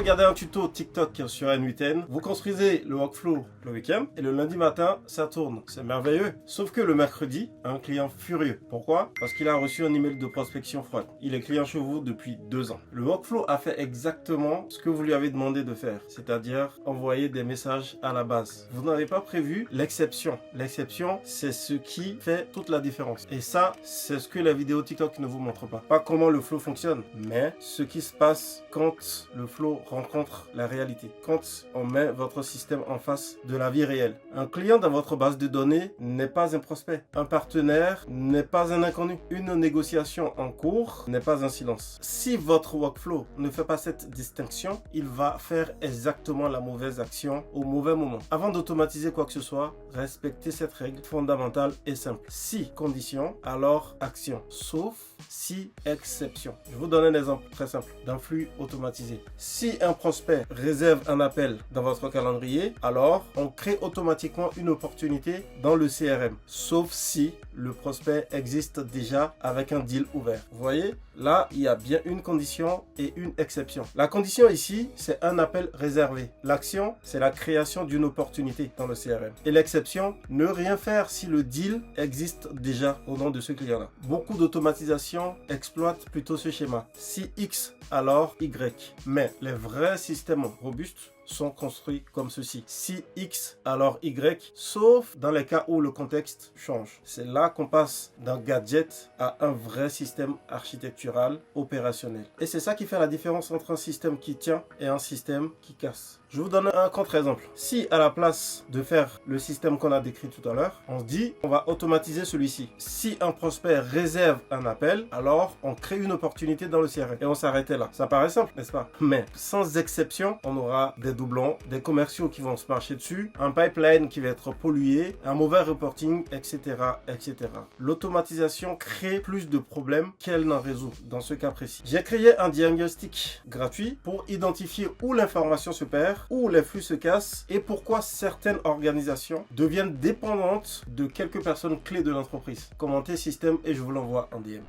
regardez un tuto TikTok sur N8N, vous construisez le workflow le week-end et le lundi matin, ça tourne. C'est merveilleux. Sauf que le mercredi, un client furieux. Pourquoi? Parce qu'il a reçu un email de prospection froide. Il est client chez vous depuis 2 ans. Le workflow a fait exactement ce que vous lui avez demandé de faire, c'est-à-dire envoyer des messages à la base. Vous n'avez pas prévu l'exception. L'exception, c'est ce qui fait toute la différence. Et ça, c'est ce que la vidéo TikTok ne vous montre pas. Pas comment le flow fonctionne, mais ce qui se passe quand le flow rencontre la réalité. Quand on met votre système en face de la vie réelle. Un client dans votre base de données n'est pas un prospect. Un partenaire n'est pas un inconnu. Une négociation en cours n'est pas un silence. Si votre workflow ne fait pas cette distinction, il va faire exactement la mauvaise action au mauvais moment. Avant d'automatiser quoi que ce soit, respectez cette règle fondamentale et simple. Si condition, alors action. Sauf si exception. Je vous donne un exemple très simple d'un flux automatisé. Si un prospect réserve un appel dans votre calendrier, alors on crée automatiquement une opportunité dans le CRM. Sauf si le prospect existe déjà avec un deal ouvert. Vous voyez, là, il y a bien une condition et une exception. La condition ici, c'est un appel réservé. L'action, c'est la création d'une opportunité dans le CRM. Et l'exception, ne rien faire si le deal existe déjà au nom de ce client-là. Beaucoup d'automatisation exploitent plutôt ce schéma. Si X, alors Y. Mais les vrais systèmes robustes sont construits comme ceci. Si X, alors Y, sauf dans les cas où le contexte change. C'est là qu'on passe d'un gadget à un vrai système architectural opérationnel. Et c'est ça qui fait la différence entre un système qui tient et un système qui casse. Je vous donne un contre-exemple. Si à la place de faire le système qu'on a décrit tout à l'heure, on se dit on va automatiser celui-ci. Si un prospect réserve un appel, alors on crée une opportunité dans le CRM. Et on s'arrêtait là. Ça paraît simple, n'est-ce pas? Mais sans exception, on aura des doublons, des commerciaux qui vont se marcher dessus, un pipeline qui va être pollué, un mauvais reporting, etc. etc. L'automatisation crée plus de problèmes qu'elle n'en résout dans ce cas précis. J'ai créé un diagnostic gratuit pour identifier où l'information se perd, où les flux se cassent et pourquoi certaines organisations deviennent dépendantes de quelques personnes clés de l'entreprise. Commentez système et je vous l'envoie en DM.